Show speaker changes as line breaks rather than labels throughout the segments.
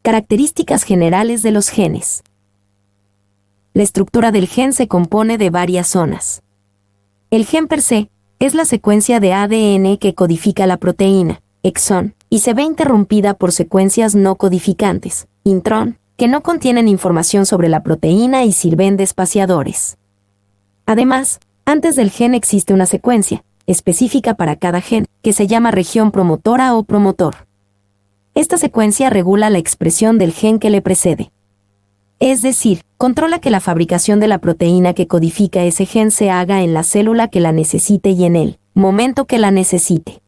Características generales de los genes. La estructura del gen se compone de varias zonas. El gen per se es la secuencia de ADN que codifica la proteína, exón, y se ve interrumpida por secuencias no codificantes, intrón, que no contienen información sobre la proteína y sirven de espaciadores. Además, antes del gen existe una secuencia, específica para cada gen, que se llama región promotora o promotor. Esta secuencia regula la expresión del gen que le precede. Es decir, controla que la fabricación de la proteína que codifica ese gen se haga en la célula que la necesite y en el momento que la necesite.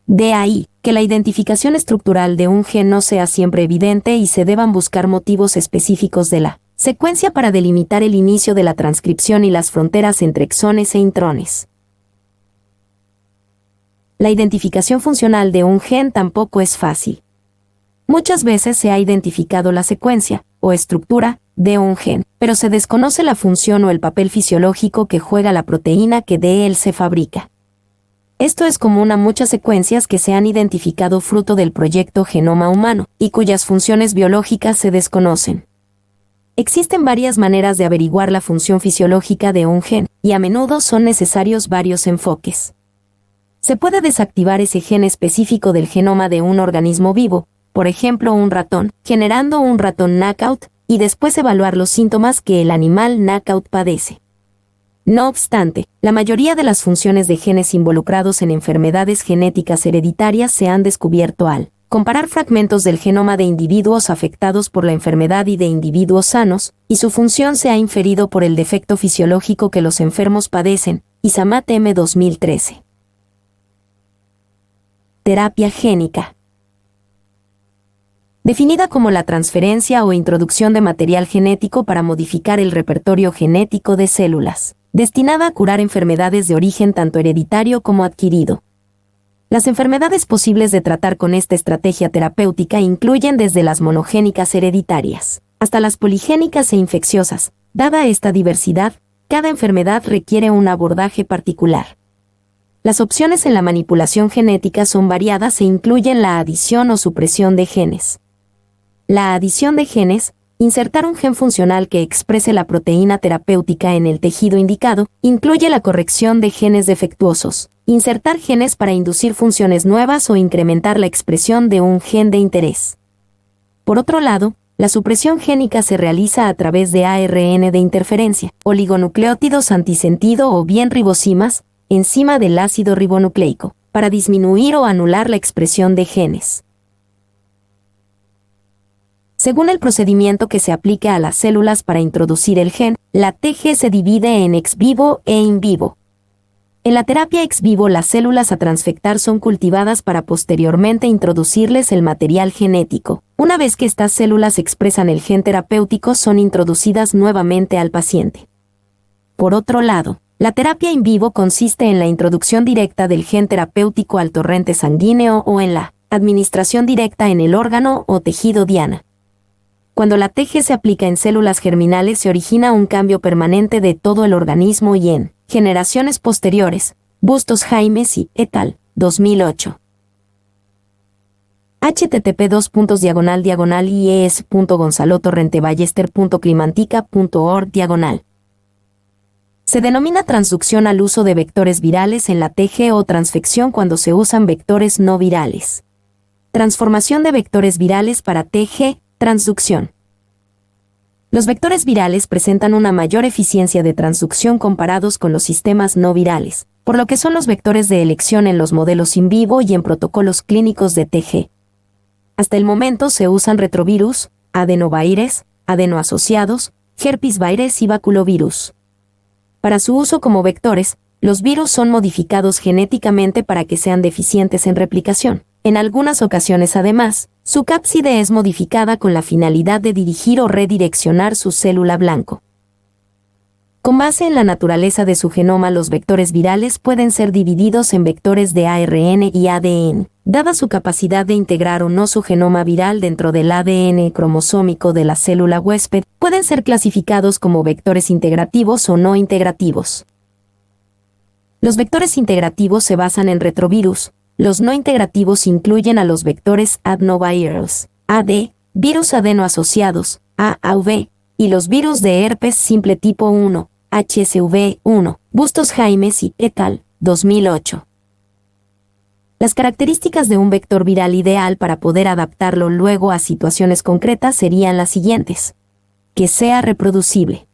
De ahí, que la identificación estructural de un gen no sea siempre evidente y se deban buscar motivos específicos de la secuencia para delimitar el inicio de la transcripción y las fronteras entre exones e intrones. La identificación funcional de un gen tampoco es fácil. Muchas veces se ha identificado la secuencia, o estructura, de un gen, pero se desconoce la función o el papel fisiológico que juega la proteína que de él se fabrica. Esto es común a muchas secuencias que se han identificado fruto del proyecto Genoma Humano, y cuyas funciones biológicas se desconocen. Existen varias maneras de averiguar la función fisiológica de un gen, y a menudo son necesarios varios enfoques. Se puede desactivar ese gen específico del genoma de un organismo vivo, por ejemplo un ratón, generando un ratón knockout, y después evaluar los síntomas que el animal knockout padece. No obstante, la mayoría de las funciones de genes involucrados en enfermedades genéticas hereditarias se han descubierto al comparar fragmentos del genoma de individuos afectados por la enfermedad y de individuos sanos, y su función se ha inferido por el defecto fisiológico que los enfermos padecen, Isamat M. 2013. Terapia génica. Definida como la transferencia o introducción de material genético para modificar el repertorio genético de células, destinada a curar enfermedades de origen tanto hereditario como adquirido. Las enfermedades posibles de tratar con esta estrategia terapéutica incluyen desde las monogénicas hereditarias hasta las poligénicas e infecciosas. Dada esta diversidad, cada enfermedad requiere un abordaje particular. Las opciones en la manipulación genética son variadas e incluyen la adición o supresión de genes. La adición de genes, insertar un gen funcional que exprese la proteína terapéutica en el tejido indicado, incluye la corrección de genes defectuosos, insertar genes para inducir funciones nuevas o incrementar la expresión de un gen de interés. Por otro lado, la supresión génica se realiza a través de ARN de interferencia, oligonucleótidos antisentido o bien ribosimas, enzima del ácido ribonucleico, para disminuir o anular la expresión de genes. Según el procedimiento que se aplique a las células para introducir el gen, la TG se divide en ex vivo e in vivo. En la terapia ex vivo, las células a transfectar son cultivadas para posteriormente introducirles el material genético. Una vez que estas células expresan el gen terapéutico, son introducidas nuevamente al paciente. Por otro lado, la terapia in vivo consiste en la introducción directa del gen terapéutico al torrente sanguíneo o en la administración directa en el órgano o tejido diana. Cuando la TG se aplica en células germinales se origina un cambio permanente de todo el organismo y en generaciones posteriores, Bustos Jaimes y et al. 2008. http://ies.gonzalotorrenteballester.climantica.org/. Se denomina transducción al uso de vectores virales en la TG o transfección cuando se usan vectores no virales. Transformación de vectores virales para TG, transducción. Los vectores virales presentan una mayor eficiencia de transducción comparados con los sistemas no virales, por lo que son los vectores de elección en los modelos in vivo y en protocolos clínicos de TG. Hasta el momento se usan retrovirus, adenovirus, adenoasociados, herpesvirus y baculovirus. Para su uso como vectores, los virus son modificados genéticamente para que sean deficientes en replicación. En algunas ocasiones, además, su cápside es modificada con la finalidad de dirigir o redireccionar su célula blanco. Con base en la naturaleza de su genoma, los vectores virales pueden ser divididos en vectores de ARN y ADN. Dada su capacidad de integrar o no su genoma viral dentro del ADN cromosómico de la célula huésped, pueden ser clasificados como vectores integrativos o no integrativos. Los vectores integrativos se basan en retrovirus. Los no integrativos incluyen a los vectores adenovirus, AD, virus adenoasociados, AAV, y los virus de herpes simple tipo 1, HSV-1, Bustos Jaimes y et al., 2008. Las características de un vector viral ideal para poder adaptarlo luego a situaciones concretas serían las siguientes: que sea reproducible,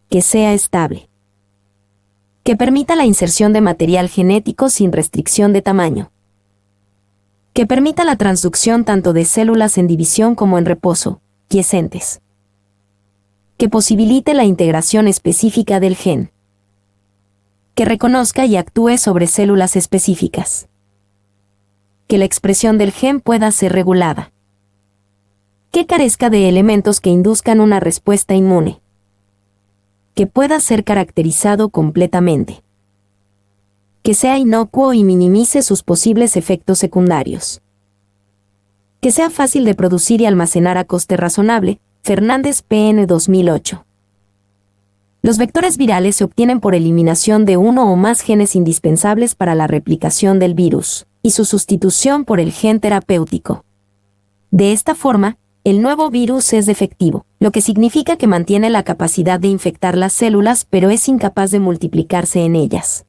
que sea estable, que permita la inserción de material genético sin restricción de tamaño, que permita la transducción tanto de células en división como en reposo, quiescentes, que posibilite la integración específica del gen, que reconozca y actúe sobre células específicas, que la expresión del gen pueda ser regulada, que carezca de elementos que induzcan una respuesta inmune, que pueda ser caracterizado completamente, que sea inocuo y minimice sus posibles efectos secundarios, que sea fácil de producir y almacenar a coste razonable. Fernández PN 2008. Los vectores virales se obtienen por eliminación de uno o más genes indispensables para la replicación del virus, y su sustitución por el gen terapéutico. De esta forma, el nuevo virus es defectivo, lo que significa que mantiene la capacidad de infectar las células pero es incapaz de multiplicarse en ellas.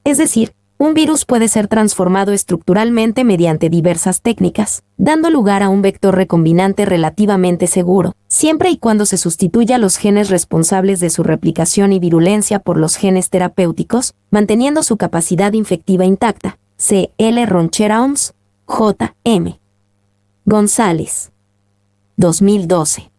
Es decir, un virus puede ser transformado estructuralmente mediante diversas técnicas, dando lugar a un vector recombinante relativamente seguro, siempre y cuando se sustituya los genes responsables de su replicación y virulencia por los genes terapéuticos, manteniendo su capacidad infectiva intacta. C. L. Ronchera-Oms, J. M. González. 2012.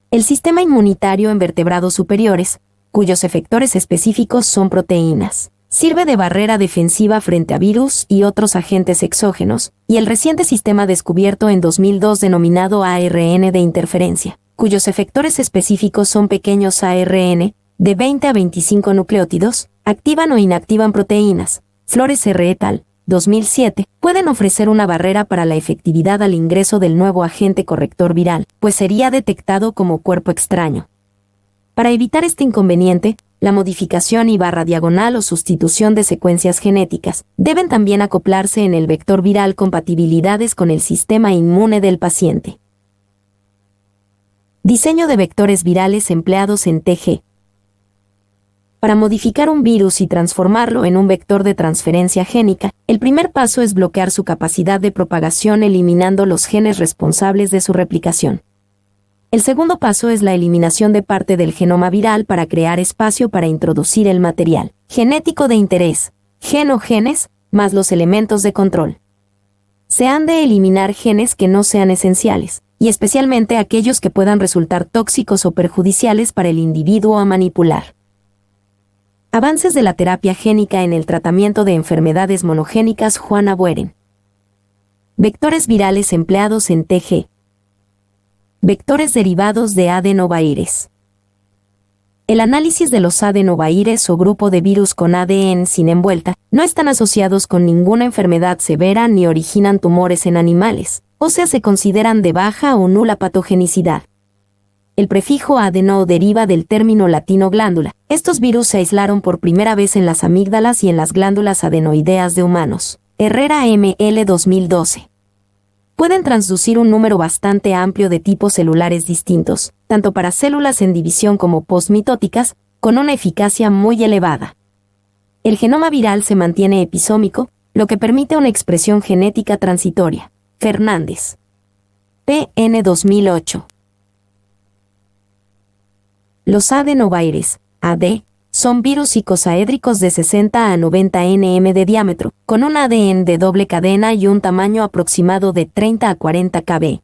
El sistema inmunitario en vertebrados superiores, cuyos efectores específicos son proteínas, sirve de barrera defensiva frente a virus y otros agentes exógenos, y el reciente sistema descubierto en 2002 denominado ARN de interferencia, cuyos efectores específicos son pequeños ARN, de 20 a 25 nucleótidos, activan o inactivan proteínas. Flores R. et al., 2007, pueden ofrecer una barrera para la efectividad al ingreso del nuevo agente corrector viral, pues sería detectado como cuerpo extraño. Para evitar este inconveniente, la modificación /diagonal o sustitución de secuencias genéticas deben también acoplarse en el vector viral compatibilidades con el sistema inmune del paciente. Diseño de vectores virales empleados en TG. Para modificar un virus y transformarlo en un vector de transferencia génica, el primer paso es bloquear su capacidad de propagación eliminando los genes responsables de su replicación. El segundo paso es la eliminación de parte del genoma viral para crear espacio para introducir el material genético de interés, gen o genes, más los elementos de control. Se han de eliminar genes que no sean esenciales, y especialmente aquellos que puedan resultar tóxicos o perjudiciales para el individuo a manipular. Avances de la terapia génica en el tratamiento de enfermedades monogénicas. Juana Bueren. Vectores virales empleados en TG. Vectores derivados de adenovirus. El análisis de los adenovirus o grupo de virus con ADN sin envuelta no están asociados con ninguna enfermedad severa ni originan tumores en animales, o sea, se consideran de baja o nula patogenicidad. El prefijo adeno deriva del término latino glándula. Estos virus se aislaron por primera vez en las amígdalas y en las glándulas adenoideas de humanos. Herrera ML 2012. Pueden transducir un número bastante amplio de tipos celulares distintos, tanto para células en división como postmitóticas, con una eficacia muy elevada. El genoma viral se mantiene episómico, lo que permite una expresión genética transitoria. Fernández. PN 2008. Los adenovirus, AD, son virus icosaédricos de 60 a 90 nm de diámetro, con un ADN de doble cadena y un tamaño aproximado de 30 a 40 kb.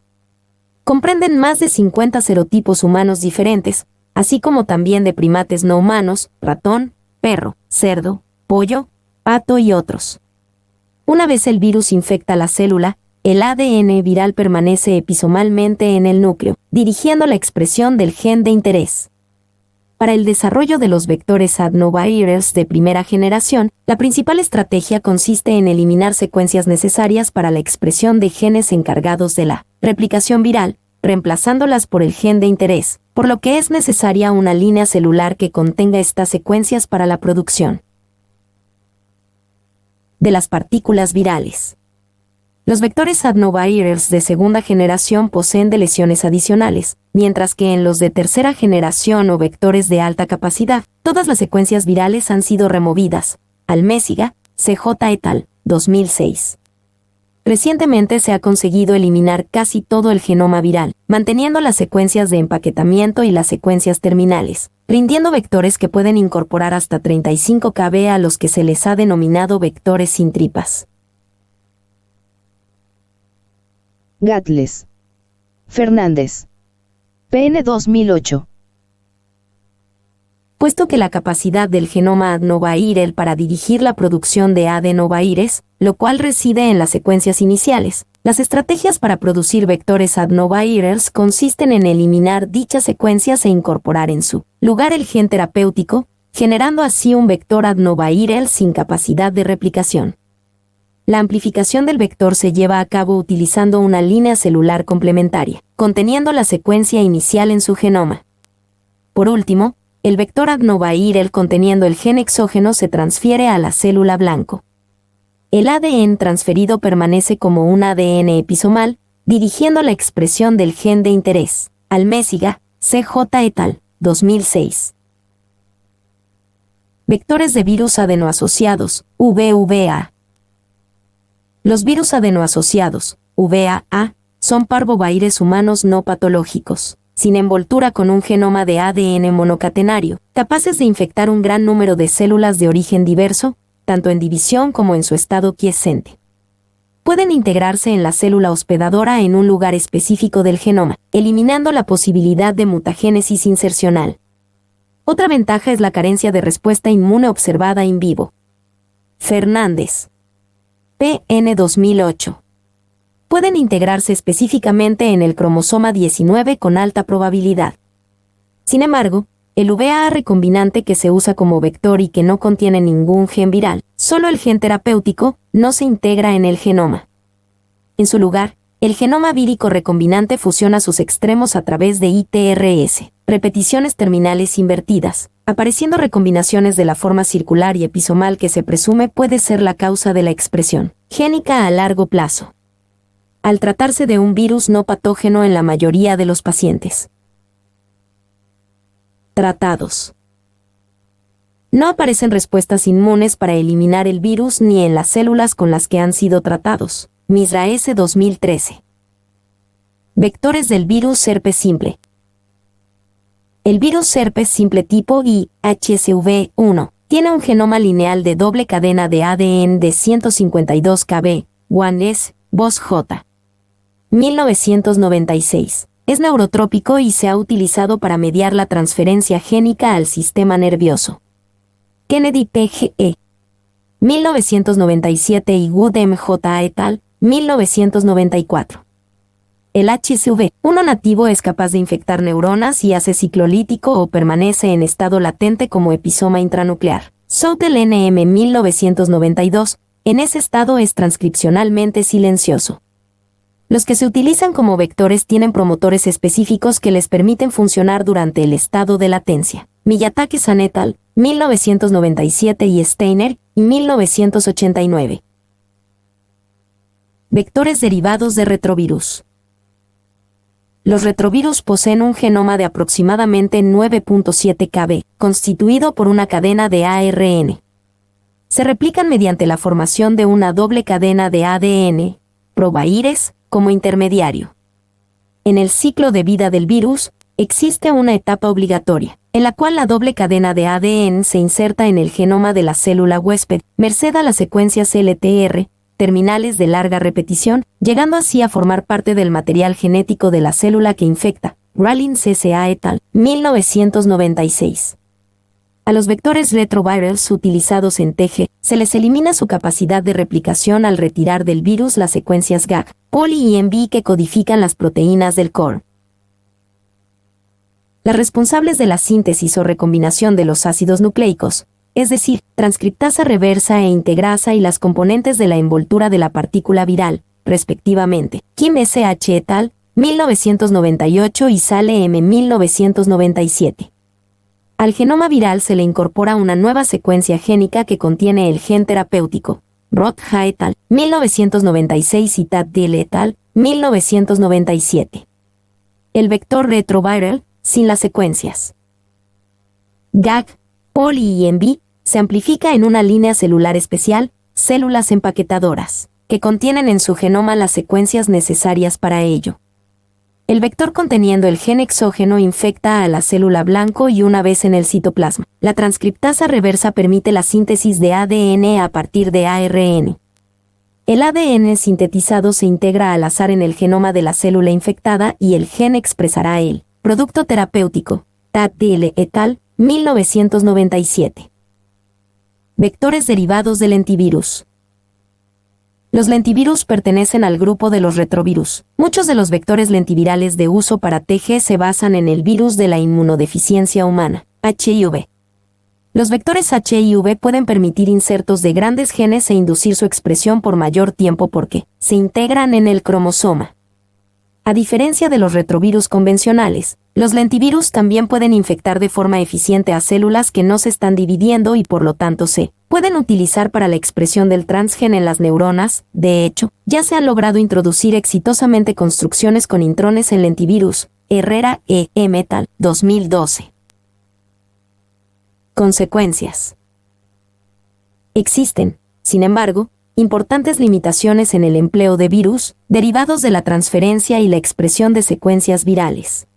Comprenden más de 50 serotipos humanos diferentes, así como también de primates no humanos, ratón, perro, cerdo, pollo, pato y otros. Una vez el virus infecta la célula, el ADN viral permanece episomalmente en el núcleo, dirigiendo la expresión del gen de interés. Para el desarrollo de los vectores adenovirus de primera generación, la principal estrategia consiste en eliminar secuencias necesarias para la expresión de genes encargados de la replicación viral, reemplazándolas por el gen de interés, por lo que es necesaria una línea celular que contenga estas secuencias para la producción de las partículas virales. Los vectores adenovirals de segunda generación poseen deleciones adicionales, mientras que en los de tercera generación o vectores de alta capacidad, todas las secuencias virales han sido removidas. Almésiga, CJ et al., 2006. Recientemente se ha conseguido eliminar casi todo el genoma viral, manteniendo las secuencias de empaquetamiento y las secuencias terminales, rindiendo vectores que pueden incorporar hasta 35 kb a los que se les ha denominado vectores sin tripas.
Gatles. Fernández. PN 2008.
Puesto que la capacidad del genoma adenoviral para dirigir la producción de adenovirus, lo cual reside en las secuencias iniciales, las estrategias para producir vectores adenovirals consisten en eliminar dichas secuencias e incorporar en su lugar el gen terapéutico, generando así un vector adenoviral sin capacidad de replicación. La amplificación del vector se lleva a cabo utilizando una línea celular complementaria, conteniendo la secuencia inicial en su genoma. Por último, el vector adenoviral conteniendo el gen exógeno se transfiere a la célula blanco. El ADN transferido permanece como un ADN episomal, dirigiendo la expresión del gen de interés. Almésiga, CJ et al., 2006. Vectores de virus adenoasociados, VVA. Los virus adenoasociados, VAA, son parvovirus humanos no patológicos, sin envoltura con un genoma de ADN monocatenario, capaces de infectar un gran número de células de origen diverso, tanto en división como en su estado quiescente. Pueden integrarse en la célula hospedadora en un lugar específico del genoma, eliminando la posibilidad de mutagénesis insercional. Otra ventaja es la carencia de respuesta inmune observada in vivo. Fernández. PN 2008. Pueden integrarse específicamente en el cromosoma 19 con alta probabilidad. Sin embargo, el VAA recombinante que se usa como vector y que no contiene ningún gen viral, solo el gen terapéutico, no se integra en el genoma. En su lugar, el genoma vírico recombinante fusiona sus extremos a través de ITRS, repeticiones terminales invertidas, apareciendo recombinaciones de la forma circular y episomal que se presume puede ser la causa de la expresión génica a largo plazo. Al tratarse de un virus no patógeno en la mayoría de los pacientes. Tratados. No aparecen respuestas inmunes para eliminar el virus ni en las células con las que han sido tratados. Misra S. 2013. Vectores del virus herpes simple. El virus herpes simple tipo IHSV1 tiene un genoma lineal de doble cadena de ADN de 152 kb, 1S, VOS-J. 1996. Es neurotrópico y se ha utilizado para mediar la transferencia génica al sistema nervioso. Kennedy PGE. 1997 y Wood MJ et al., 1994. El HSV1 nativo es capaz de infectar neuronas y hace ciclolítico o permanece en estado latente como episoma intranuclear. Southel NM 1992, en ese estado es transcripcionalmente silencioso. Los que se utilizan como vectores tienen específicos que les permiten funcionar durante el estado de latencia. Miyatake-san et al., 1997 y Steiner, 1989. Vectores derivados de retrovirus. Los retrovirus poseen un genoma de aproximadamente 9.7 kb, constituido por una cadena de ARN. Se replican mediante la formación de una doble cadena de ADN, provirus, como intermediario. En el ciclo de vida del virus, existe una etapa obligatoria, en la cual la doble cadena de ADN se inserta en el genoma de la célula huésped, merced a las secuencias LTR, terminales de larga repetición, llegando así a formar parte del material genético de la célula que infecta. Rollins S.A. et al., 1996. A los vectores retrovirals utilizados en TG, se les elimina su capacidad de replicación al retirar del virus las secuencias GAG, poli y MB que codifican las proteínas del core. Las responsables de la síntesis o recombinación de los ácidos nucleicos, es decir, transcriptasa reversa e integrasa y las componentes de la envoltura de la partícula viral, respectivamente. Kim S.H. et al., 1998 y Sale M. 1997. Al genoma viral se le incorpora una nueva secuencia génica que contiene el gen terapéutico. Roth et al. 1996 y Tad et al. 1997. El vector retroviral, sin las secuencias. GAG, poli y ENV, se amplifica en una línea celular especial, células empaquetadoras, que contienen en su genoma las secuencias necesarias para ello. El vector conteniendo el gen exógeno infecta a la célula blanco y una vez en el citoplasma, la transcriptasa reversa permite la síntesis de ADN a partir de ARN. El ADN sintetizado se integra al azar en el genoma de la célula infectada y el gen expresará el producto terapéutico, Tad et al. 1997. Vectores derivados del lentivirus. Los lentivirus pertenecen al grupo de los retrovirus. Muchos de los vectores lentivirales de uso para TG se basan en el virus de la inmunodeficiencia humana, HIV. Los vectores HIV pueden permitir insertos de grandes genes e inducir su expresión por mayor tiempo porque se integran en el cromosoma. A diferencia de los retrovirus convencionales, los lentivirus también pueden infectar de forma eficiente a células que no se están dividiendo y por lo tanto se pueden utilizar para la expresión del transgen en las neuronas. De hecho, ya se han logrado introducir exitosamente construcciones con intrones en lentivirus. Herrera et al. 2012. Consecuencias. Existen, sin embargo, importantes limitaciones en el empleo de virus, derivados de la transferencia y la expresión de secuencias virales.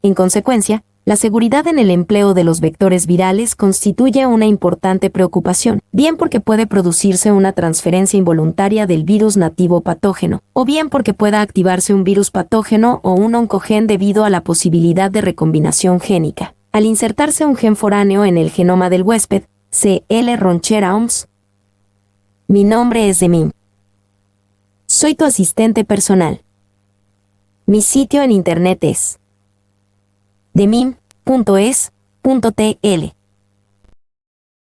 En consecuencia, la seguridad en el empleo de los vectores virales constituye una importante preocupación, bien porque puede producirse una transferencia involuntaria del virus nativo patógeno, o bien porque pueda activarse un virus patógeno o un oncogen debido a la posibilidad de recombinación génica. Al insertarse un gen foráneo en el genoma del huésped, C.L. Ronchera OMS. Mi nombre es Demim. Soy tu asistente personal. Mi sitio en internet es demim.es.tl.